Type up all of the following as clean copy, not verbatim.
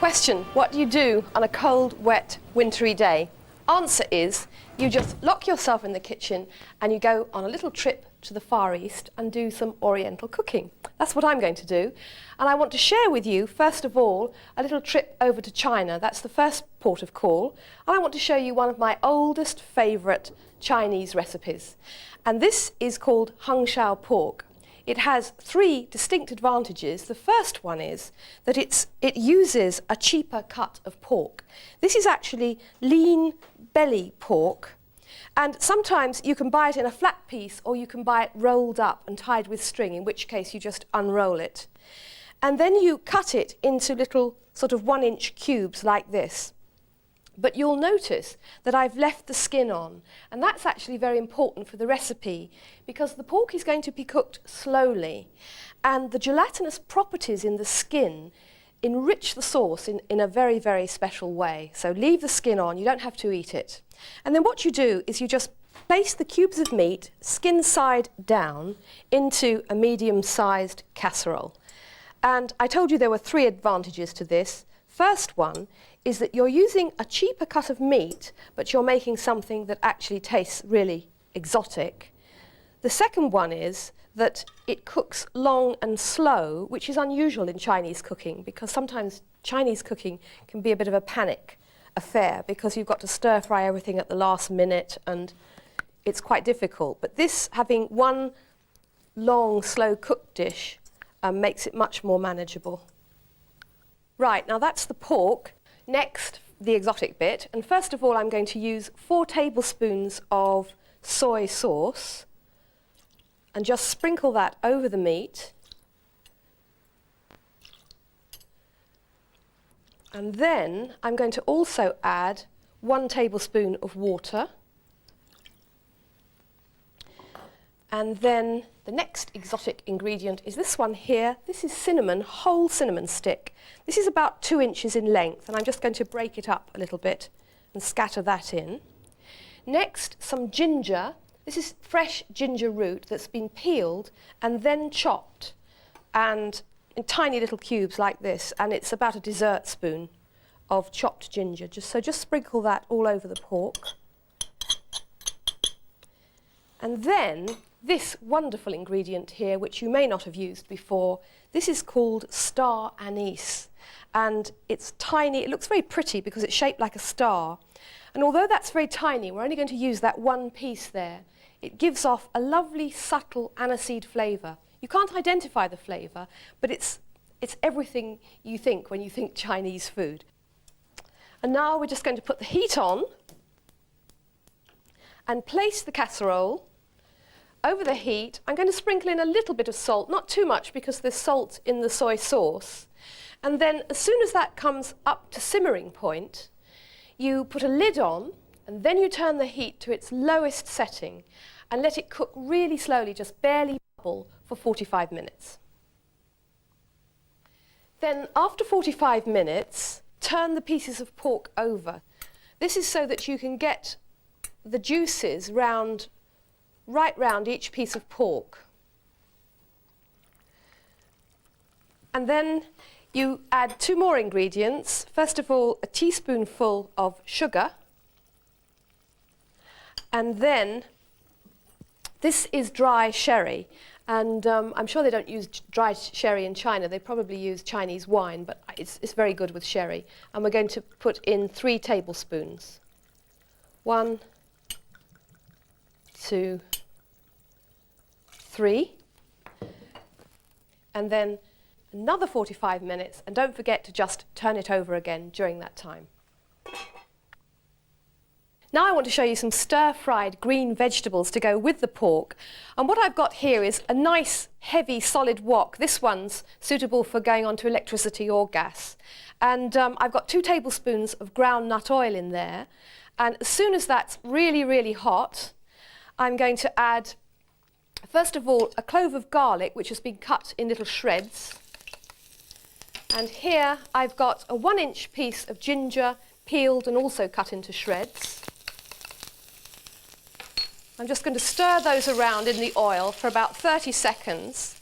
Question, what do you do on a cold, wet, wintry day? Answer is, you just lock yourself in the kitchen and you go on a little trip to the Far East and do some Oriental cooking. That's what I'm going to do. And I want to share with you, first of all, a little trip over to China. That's the first port of call. And I want to show you one of my oldest favourite Chinese recipes. And this is called Hangzhou Pork. It has three distinct advantages. The first one is that it uses a cheaper cut of pork. This is actually lean belly pork, and sometimes you can buy it in a flat piece or you can buy it rolled up and tied with string, in which case you just unroll it. And then you cut it into little sort of 1-inch cubes like this. But you'll notice that I've left the skin on, and that's actually very important for the recipe because the pork is going to be cooked slowly, and the gelatinous properties in the skin enrich the sauce in a very, very special way. So leave the skin on, you don't have to eat it. And then what you do is you just place the cubes of meat, skin side down, into a medium-sized casserole. And I told you there were three advantages to this. First one is that you're using a cheaper cut of meat, but you're making something that actually tastes really exotic. The second one is that it cooks long and slow, which is unusual in Chinese cooking, because sometimes Chinese cooking can be a bit of a panic affair because you've got to stir fry everything at the last minute and it's quite difficult. But this, having one long, slow cooked dish, makes it much more manageable. Right, now that's the pork. Next, the exotic bit. And first of all, I'm going to use 4 tablespoons of soy sauce and just sprinkle that over the meat. And then I'm going to also add 1 tablespoon of water. And then the next exotic ingredient is this one here. This is cinnamon, whole cinnamon stick. This is about 2 inches in length, and I'm just going to break it up a little bit and scatter that in. Next, some ginger. This is fresh ginger root that's been peeled and then chopped, and in tiny little cubes like this, and it's about a dessert spoon of chopped ginger. Just sprinkle that all over the pork. And then this wonderful ingredient here, which you may not have used before, this is called star anise. And it's tiny, it looks very pretty because it's shaped like a star. And although that's very tiny, we're only going to use that one piece there. It gives off a lovely, subtle aniseed flavour. You can't identify the flavour, but it's everything you think when you think Chinese food. And now we're just going to put the heat on and place the casserole over the heat. I'm going to sprinkle in a little bit of salt, not too much because there's salt in the soy sauce. And then as soon as that comes up to simmering point, you put a lid on and then you turn the heat to its lowest setting and let it cook really slowly, just barely bubble, for 45 minutes. Then after 45 minutes, turn the pieces of pork over. This is so that you can get the juices right round each piece of pork. And then you add 2 more ingredients. First of all, a teaspoonful of sugar. And then this is dry sherry. And I'm sure they don't use dry sherry in China. They probably use Chinese wine, but it's very good with sherry. And we're going to put in 3 tablespoons. 1, 2, 3. And then another 45 minutes, and don't forget to just turn it over again during that time. Now I want to show you some stir-fried green vegetables to go with the pork. And what I've got here is a nice, heavy, solid wok. This one's suitable for going onto electricity or gas. And I've got 2 tablespoons of ground nut oil in there. And as soon as that's really, really hot, I'm going to add, first of all, a clove of garlic, which has been cut in little shreds. And here I've got a 1-inch piece of ginger, peeled and also cut into shreds. I'm just going to stir those around in the oil for about 30 seconds.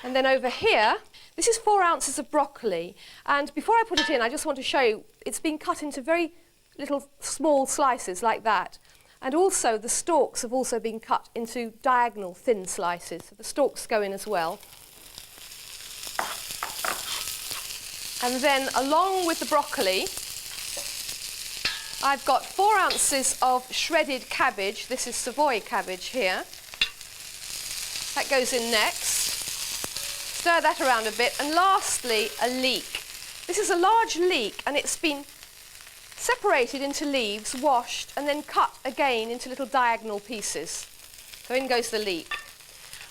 And then over here, This is 4 ounces of broccoli, and before I put it in, I just want to show you it's been cut into very little small slices like that. And also the stalks have also been cut into diagonal thin slices. So the stalks go in as well. And then along with the broccoli, I've got 4 ounces of shredded cabbage. This is Savoy cabbage here. That goes in next. Stir that around a bit. And lastly, a leek. This is a large leek, and it's been separated into leaves, washed, and then cut again into little diagonal pieces. So in goes the leek.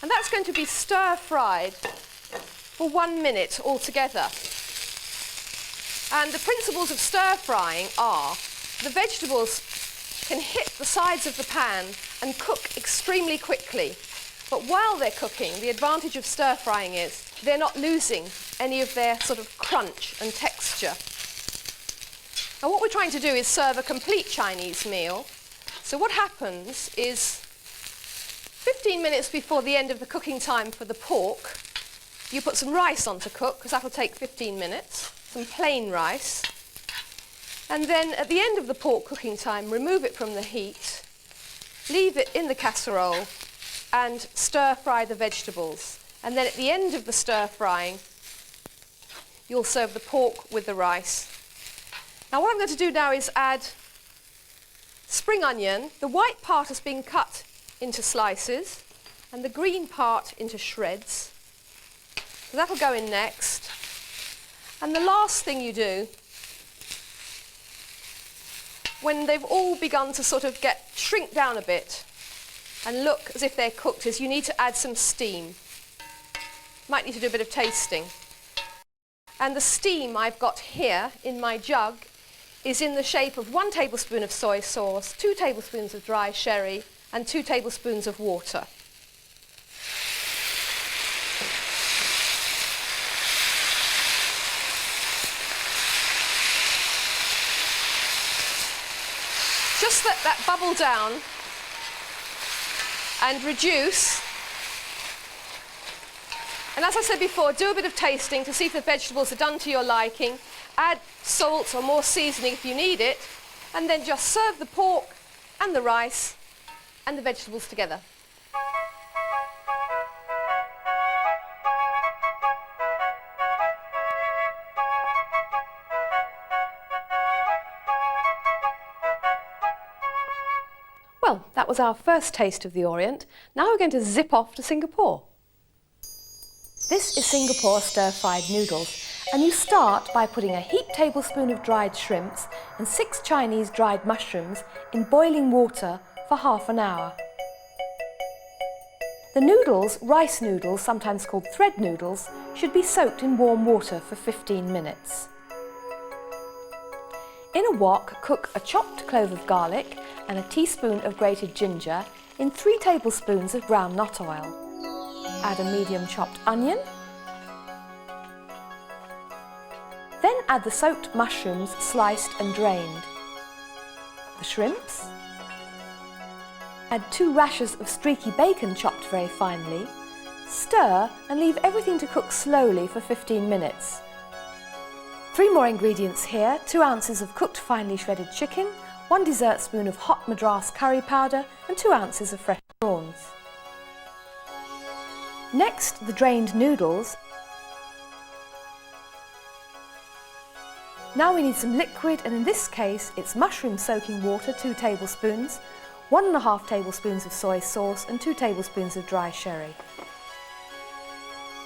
And that's going to be stir-fried for 1 minute altogether. And the principles of stir-frying are the vegetables can hit the sides of the pan and cook extremely quickly. But while they're cooking, the advantage of stir-frying is they're not losing any of their sort of crunch and texture. Now what we're trying to do is serve a complete Chinese meal. So what happens is 15 minutes before the end of the cooking time for the pork, you put some rice on to cook, because that will take 15 minutes, some plain rice. And then at the end of the pork cooking time, remove it from the heat, leave it in the casserole, and stir-fry the vegetables. And then at the end of the stir-frying, you'll serve the pork with the rice. Now what I'm going to do now is add spring onion. The white part has been cut into slices and the green part into shreds. So that'll go in next. And the last thing you do, when they've all begun to sort of shrink down a bit and look as if they're cooked, is you need to add some steam. Might need to do a bit of tasting. And the steam I've got here in my jug is in the shape of 1 tablespoon of soy sauce, 2 tablespoons of dry sherry, and 2 tablespoons of water. Just let that bubble down and reduce. And as I said before, do a bit of tasting to see if the vegetables are done to your liking. Add salt or more seasoning if you need it, and then just serve the pork and the rice and the vegetables together. Well, that was our first taste of the Orient. Now we're going to zip off to Singapore. This is Singapore stir-fried noodles, and you start by putting a heaped tablespoon of dried shrimps and 6 Chinese dried mushrooms in boiling water for half an hour. The noodles, rice noodles, sometimes called thread noodles, should be soaked in warm water for 15 minutes. In a wok, cook a chopped clove of garlic and a teaspoon of grated ginger in 3 tablespoons of brown nut oil. Add a medium chopped onion. Then add the soaked mushrooms sliced and drained. The shrimps. Add 2 rashers of streaky bacon chopped very finely. Stir and leave everything to cook slowly for 15 minutes. 3 more ingredients here: 2 ounces of cooked finely shredded chicken, 1 dessertspoon of hot Madras curry powder and 2 ounces of fresh prawns. Next, the drained noodles. Now we need some liquid, and in this case it's mushroom soaking water, 2 tablespoons, 1½ tablespoons of soy sauce and 2 tablespoons of dry sherry.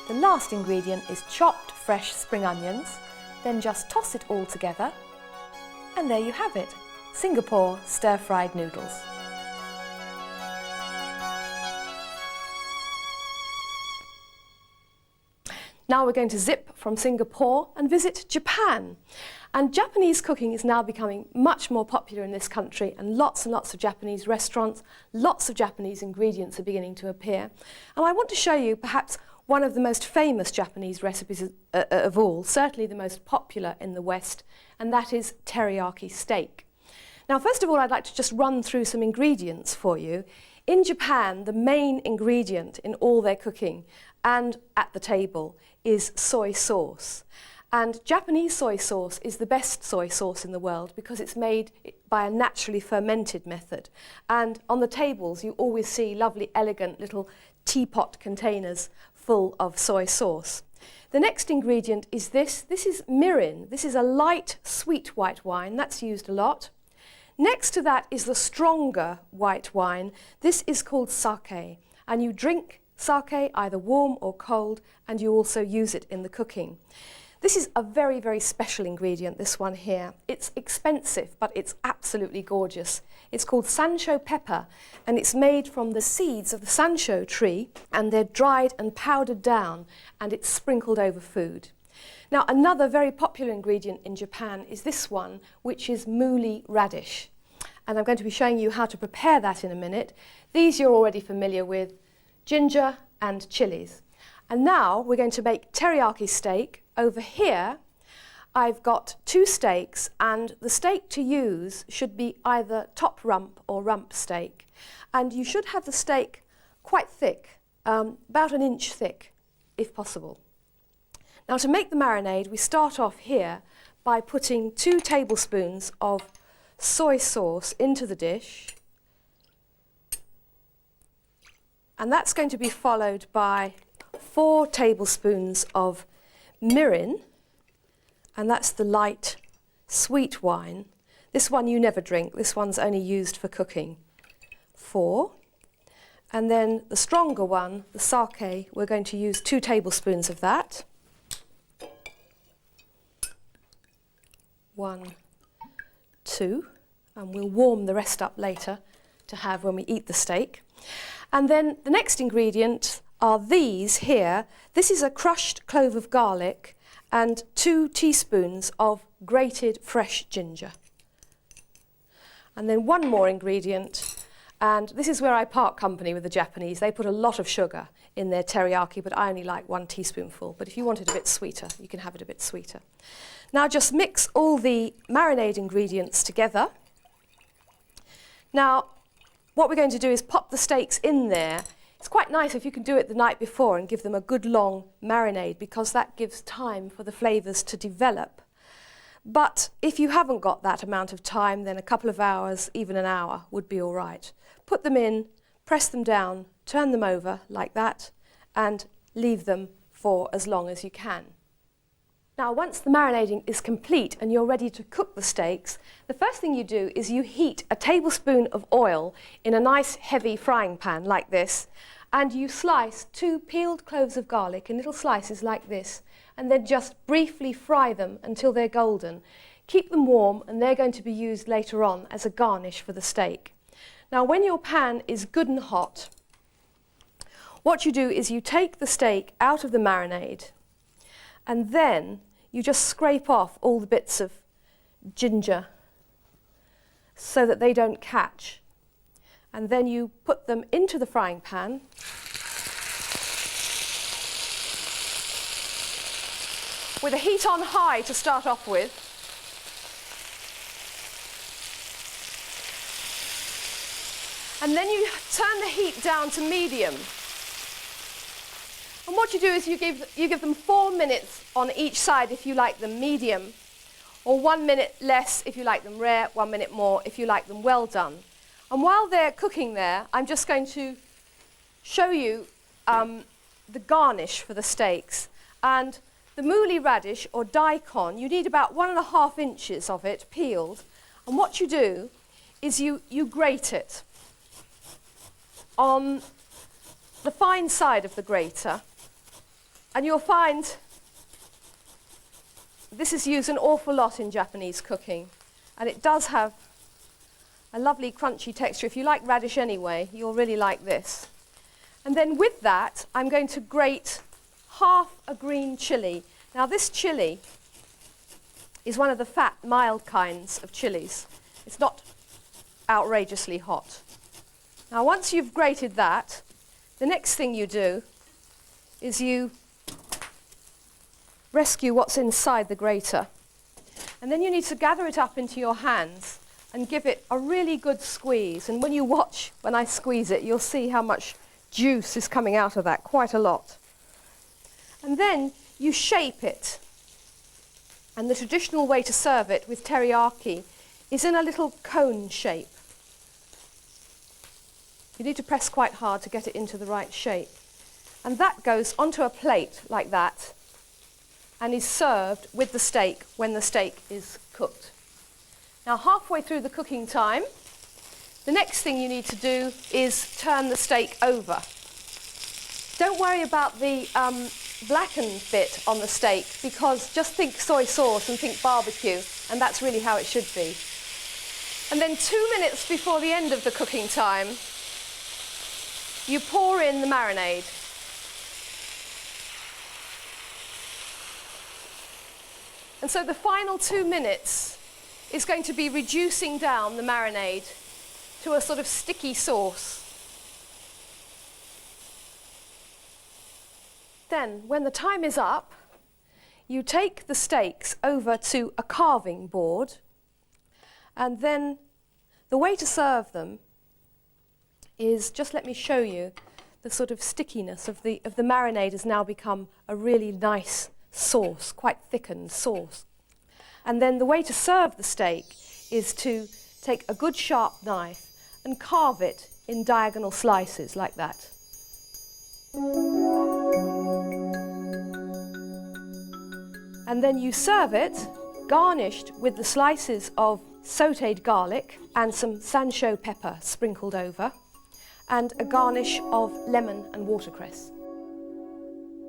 The last ingredient is chopped fresh spring onions. Then just toss it all together, and there you have it, Singapore stir-fried noodles. Now we're going to zip from Singapore and visit Japan. And Japanese cooking is now becoming much more popular in this country, and lots of Japanese restaurants, lots of Japanese ingredients are beginning to appear. And I want to show you perhaps one of the most famous Japanese recipes of all, certainly the most popular in the West, and that is teriyaki steak. Now, first of all, I'd like to just run through some ingredients for you. In Japan, the main ingredient in all their cooking and at the table is soy sauce. And Japanese soy sauce is the best soy sauce in the world because it's made by a naturally fermented method. And on the tables you always see lovely, elegant little teapot containers full of soy sauce. The next ingredient is this. This is mirin. This is a light, sweet white wine. That's used a lot. Next to that is the stronger white wine. This is called sake. And you drink sake either warm or cold, and you also use it in the cooking. This is a very, very special ingredient, this one here. It's expensive, but it's absolutely gorgeous. It's called sansho pepper, and it's made from the seeds of the sansho tree, and they're dried and powdered down, and it's sprinkled over food. Now, another very popular ingredient in Japan is this one, which is mooli radish. And I'm going to be showing you how to prepare that in a minute. These you're already familiar with, ginger and chilies. And now we're going to make teriyaki steak. Over here, I've got 2 steaks, and the steak to use should be either top rump or rump steak. And you should have the steak quite thick, about 1 inch thick, if possible. Now, to make the marinade, we start off here by putting 2 tablespoons of soy sauce into the dish. And that's going to be followed by 4 tablespoons of mirin, and that's the light, sweet wine. This one you never drink. This one's only used for cooking. 4. And then the stronger one, the sake, we're going to use 2 tablespoons of that. 1, 2, and we'll warm the rest up later to have when we eat the steak. And then the next ingredient are these here. This is a crushed clove of garlic and 2 teaspoons of grated fresh ginger. And then one more ingredient, and this is where I part company with the Japanese. They put a lot of sugar in their teriyaki, but I only like 1 teaspoonful. But if you want it a bit sweeter, you can have it a bit sweeter. Now just mix all the marinade ingredients together. Now, what we're going to do is pop the steaks in there. It's quite nice if you can do it the night before and give them a good long marinade, because that gives time for the flavours to develop. But if you haven't got that amount of time, then a couple of hours, even an hour, would be all right. Put them in, press them down, turn them over like that, and leave them for as long as you can. Now, once the marinading is complete and you're ready to cook the steaks, the first thing you do is you heat a tablespoon of oil in a nice heavy frying pan like this, and you slice 2 peeled cloves of garlic in little slices like this, and then just briefly fry them until they're golden. Keep them warm, and they're going to be used later on as a garnish for the steak. Now, when your pan is good and hot, what you do is you take the steak out of the marinade, and then you just scrape off all the bits of ginger so that they don't catch. And then you put them into the frying pan. With the heat on high to start off with. And then you turn the heat down to medium. And what you do is you give them 4 minutes on each side if you like them medium, or 1 minute less if you like them rare, 1 minute more if you like them well done. And while they're cooking there, I'm just going to show you the garnish for the steaks. And the mooli radish or daikon, you need about 1.5 inches of it peeled. And what you do is you grate it on the fine side of the grater. And you'll find this is used an awful lot in Japanese cooking. And it does have a lovely crunchy texture. If you like radish anyway, you'll really like this. And then with that, I'm going to grate half a green chilli. Now this chilli is one of the fat, mild kinds of chilies. It's not outrageously hot. Now once you've grated that, the next thing you do is you rescue what's inside the grater. And then you need to gather it up into your hands and give it a really good squeeze. And when you watch, when I squeeze it, you'll see how much juice is coming out of that, quite a lot. And then you shape it. And the traditional way to serve it with teriyaki is in a little cone shape. You need to press quite hard to get it into the right shape. And that goes onto a plate like that and is served with the steak when the steak is cooked. Now, halfway through the cooking time, the next thing you need to do is turn the steak over. Don't worry about the blackened bit on the steak, because just think soy sauce and think barbecue, and that's really how it should be. And then 2 minutes before the end of the cooking time, you pour in the marinade. And so the final 2 minutes is going to be reducing down the marinade to a sort of sticky sauce. Then, when the time is up, you take the steaks over to a carving board, and then the way to serve them is, just let me show you, the sort of stickiness of the marinade has now become a really nice sauce, quite thickened sauce. And then the way to serve the steak is to take a good sharp knife and carve it in diagonal slices like that. And then you serve it garnished with the slices of sautéed garlic and some sansho pepper sprinkled over, and a garnish of lemon and watercress.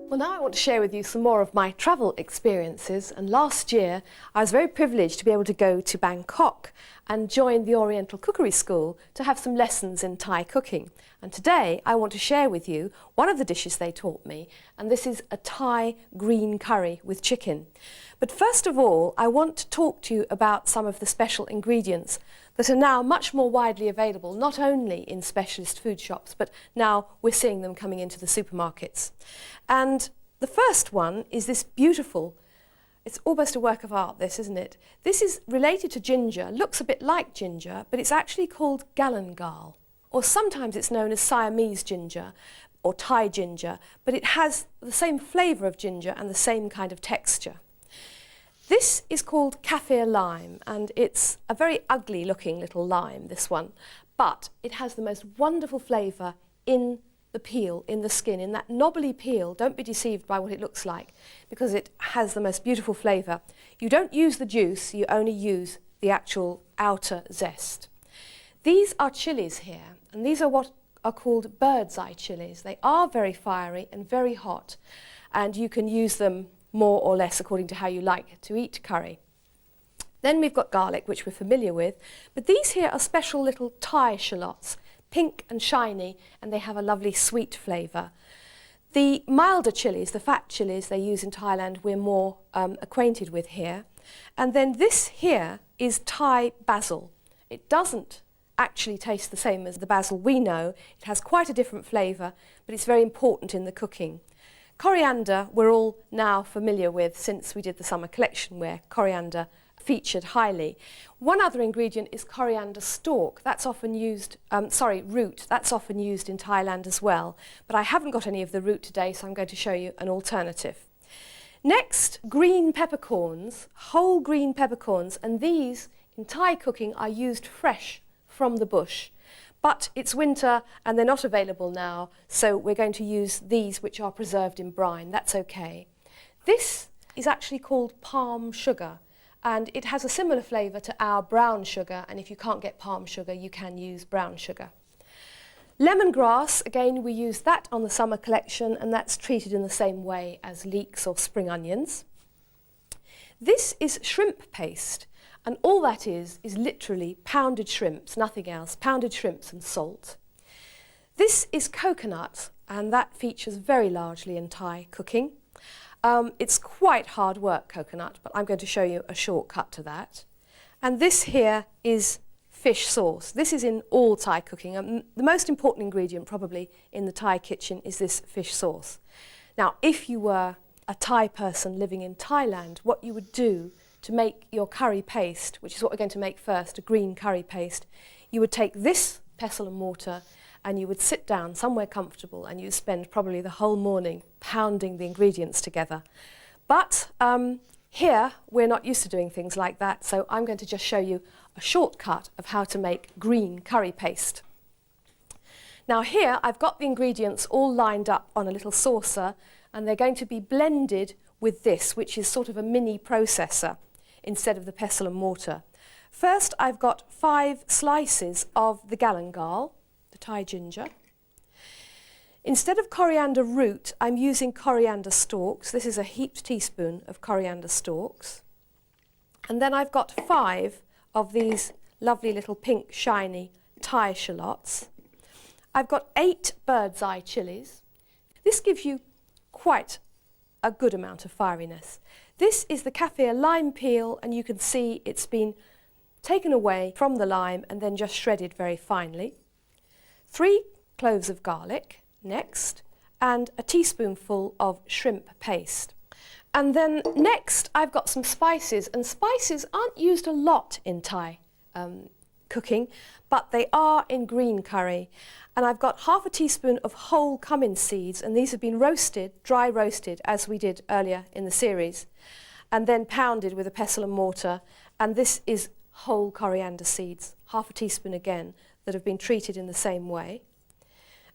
Well, now I want to share with you some more of my travel experiences, and last year I was very privileged to be able to go to Bangkok and join the Oriental Cookery School to have some lessons in Thai cooking. And today I want to share with you one of the dishes they taught me, and this is a Thai green curry with chicken. But first of all, I want to talk to you about some of the special ingredients that are now much more widely available, not only in specialist food shops, but now we're seeing them coming into the supermarkets. And the first one is this beautiful, it's almost a work of art, this, isn't it? This is related to ginger, looks a bit like ginger, but it's actually called galangal, or sometimes it's known as Siamese ginger or Thai ginger, but it has the same flavour of ginger and the same kind of texture. This is called kaffir lime, and it's a very ugly looking little lime, this one, but it has the most wonderful flavour in the peel, in the skin, in that knobbly peel. Don't be deceived by what it looks like, because it has the most beautiful flavour. You don't use the juice, you only use the actual outer zest. These are chilies here, and these are what are called bird's eye chilies. They are very fiery and very hot, and you can use them more or less according to how you like to eat curry. Then we've got garlic, which we're familiar with, but these here are special little Thai shallots, pink and shiny, and they have a lovely sweet flavour. The milder chilies, the fat chilies they use in Thailand, we're more acquainted with here. And then this here is Thai basil. It doesn't actually taste the same as the basil we know. It has quite a different flavour, but it's very important in the cooking. Coriander we're all now familiar with since we did the summer collection, where coriander featured highly. One other ingredient is coriander stalk. That's often used, root. That's often used in Thailand as well. But I haven't got any of the root today, so I'm going to show you an alternative. Next, green peppercorns, whole green peppercorns, and these in Thai cooking are used fresh from the bush. But it's winter and they're not available now, so we're going to use these which are preserved in brine. That's okay. This is actually called palm sugar, and it has a similar flavour to our brown sugar, and if you can't get palm sugar, you can use brown sugar. Lemongrass, again, we use that on the summer collection, and that's treated in the same way as leeks or spring onions. This is shrimp paste. And all that is literally pounded shrimps, nothing else, pounded shrimps and salt. This is coconut, and that features very largely in Thai cooking. It's quite hard work, coconut, but I'm going to show you a shortcut to that. And this here is fish sauce. This is in all Thai cooking. And the most important ingredient probably in the Thai kitchen is this fish sauce. Now, if you were a Thai person living in Thailand, what you would do to make your curry paste, which is what we're going to make first, a green curry paste, you would take this pestle and mortar and you would sit down somewhere comfortable and you'd spend probably the whole morning pounding the ingredients together. But here we're not used to doing things like that, so I'm going to just show you a shortcut of how to make green curry paste. Now here I've got the ingredients all lined up on a little saucer, and they're going to be blended with this, which is sort of a mini processor instead of the pestle and mortar. First I've got 5 slices of the galangal, the Thai ginger. Instead of coriander root, I'm using coriander stalks. This is a heaped teaspoon of coriander stalks. And then I've got 5 of these lovely little pink shiny Thai shallots. I've got 8 bird's eye chilies. This gives you quite a good amount of fieriness. This is the kaffir lime peel, and you can see it's been taken away from the lime and then just shredded very finely. 3 cloves of garlic next, and a teaspoonful of shrimp paste. And then next I've got some spices, and spices aren't used a lot in Thai cooking, but they are in green curry. And I've got half a teaspoon of whole cumin seeds, and these have been roasted, dry roasted, as we did earlier in the series, and then pounded with a pestle and mortar. And this is whole coriander seeds, half a teaspoon again, that have been treated in the same way.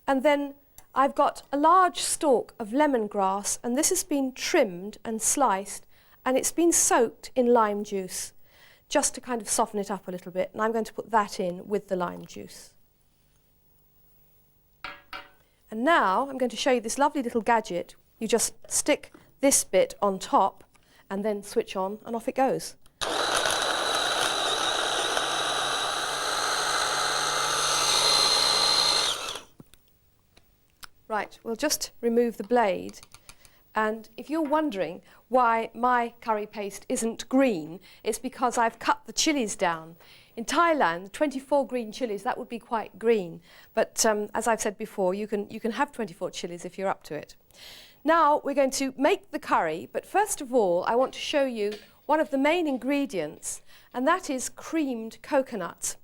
And then I've got a large stalk of lemongrass, and this has been trimmed and sliced, and it's been soaked in lime juice just to kind of soften it up a little bit, and I'm going to put that in with the lime juice. And now I'm going to show you this lovely little gadget. You just stick this bit on top and then switch on, and off it goes. Right, we'll just remove the blade, and if you're wondering why my curry paste isn't green, it's because I've cut the chilies down. In Thailand, 24 green chilies, that would be quite green, but as I've said before, you can have 24 chilies if you're up to it. Now we're going to make the curry, but first of all I want to show you one of the main ingredients, and that is creamed coconut.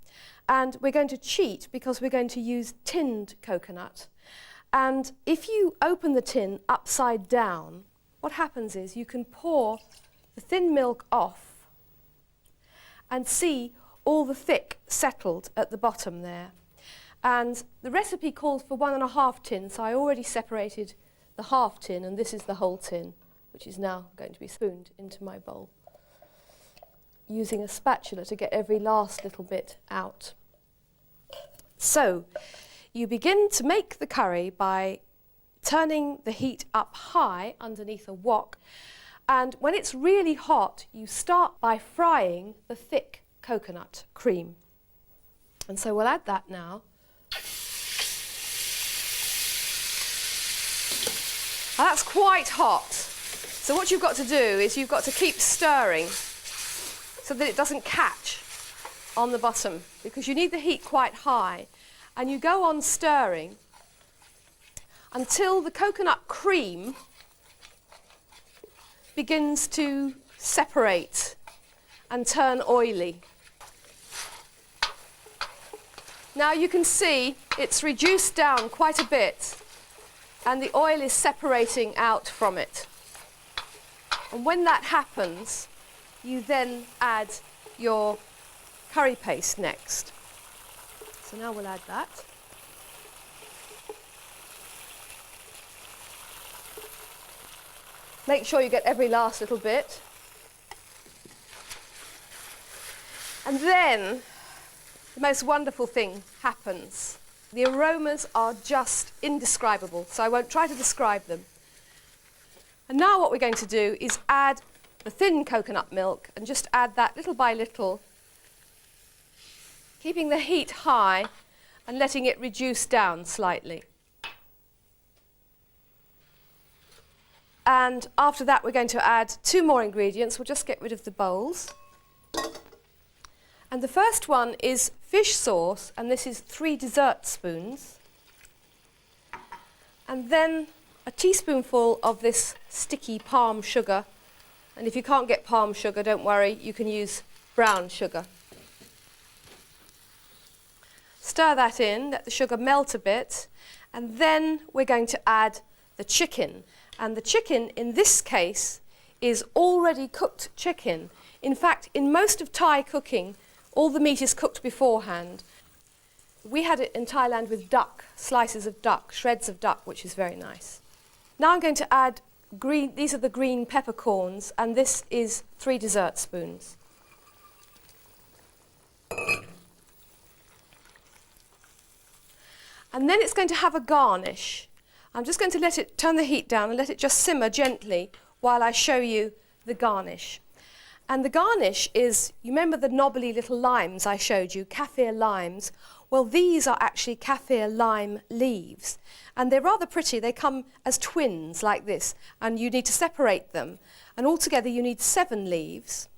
And we're going to cheat because we're going to use tinned coconut. And if you open the tin upside down, what happens is you can pour the thin milk off and see all the thick settled at the bottom there. And the recipe calls for 1.5 tins, so I already separated the half tin, and this is the whole tin, which is now going to be spooned into my bowl, using a spatula to get every last little bit out. So you begin to make the curry by turning the heat up high underneath a wok, and when it's really hot you start by frying the thick coconut cream. And so we'll add that now. Now that's quite hot, so what you've got to do is you've got to keep stirring so that it doesn't catch on the bottom, because you need the heat quite high. And you go on stirring until the coconut cream begins to separate and turn oily. Now you can see it's reduced down quite a bit, and the oil is separating out from it. And when that happens, you then add your curry paste next. So now we'll add that. Make sure you get every last little bit. And then the most wonderful thing happens. The aromas are just indescribable, so I won't try to describe them. And now what we're going to do is add the thin coconut milk, and just add that little by little, keeping the heat high and letting it reduce down slightly. And after that we're going to add 2 more ingredients. We'll just get rid of the bowls. And the first one is fish sauce, and this is 3 dessert spoons. And then a teaspoonful of this sticky palm sugar. And if you can't get palm sugar, don't worry, you can use brown sugar. Stir that in, let the sugar melt a bit, and then we're going to add the chicken. And the chicken, in this case, is already cooked chicken. In fact, in most of Thai cooking, all the meat is cooked beforehand. We had it in Thailand with duck, slices of duck, shreds of duck, which is very nice. Now I'm going to add these are the green peppercorns, and this is 3 dessert spoons. And then it's going to have a garnish. I'm just going to turn the heat down and let it just simmer gently while I show you the garnish. And the garnish is, you remember the knobbly little limes I showed you, kaffir limes? Well, these are actually kaffir lime leaves. And they're rather pretty. They come as twins like this, and you need to separate them. And altogether you need 7 leaves.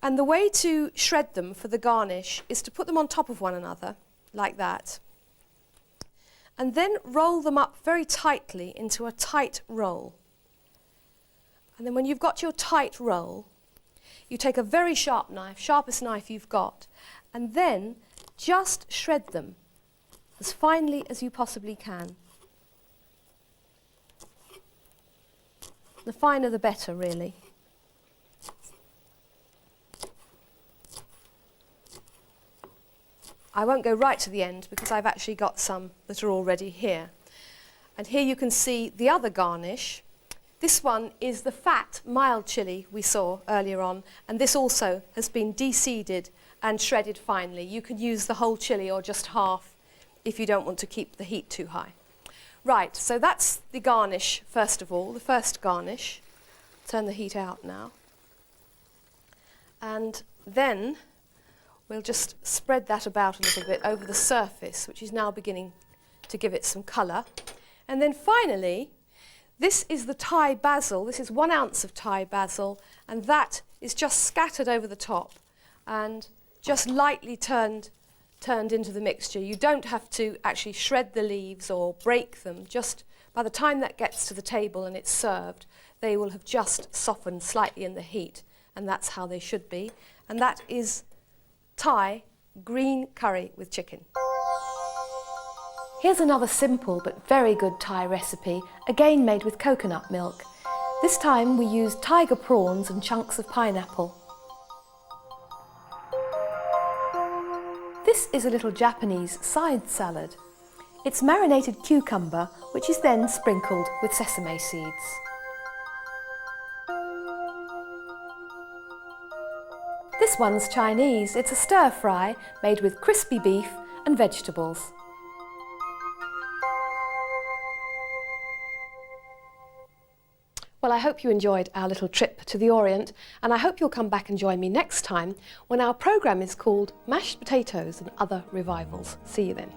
And the way to shred them for the garnish is to put them on top of one another, like that. And then roll them up very tightly into a tight roll. And then when you've got your tight roll, you take a very sharp knife, sharpest knife you've got, and then just shred them as finely as you possibly can. The finer the better, really. I won't go right to the end because I've actually got some that are already here. And here you can see the other garnish. This one is the fat, mild chilli we saw earlier on, and this also has been de-seeded and shredded finely. You can use the whole chilli or just half if you don't want to keep the heat too high. Right, so that's the garnish first of all, the first garnish. Turn the heat out now. And then we'll just spread that about a little bit over the surface, which is now beginning to give it some colour. And then finally, this is the Thai basil. This is 1 ounce of Thai basil, and that is just scattered over the top and just lightly turned into the mixture. You don't have to actually shred the leaves or break them. Just by the time that gets to the table and it's served, they will have just softened slightly in the heat, and that's how they should be. And that is Thai green curry with chicken. Here's another simple but very good Thai recipe, again made with coconut milk. This time we used tiger prawns and chunks of pineapple. This is a little Japanese side salad. It's marinated cucumber, which is then sprinkled with sesame seeds. This one's Chinese. It's a stir-fry made with crispy beef and vegetables. Well, I hope you enjoyed our little trip to the Orient, and I hope you'll come back and join me next time when our programme is called Mashed Potatoes and Other Revivals. See you then.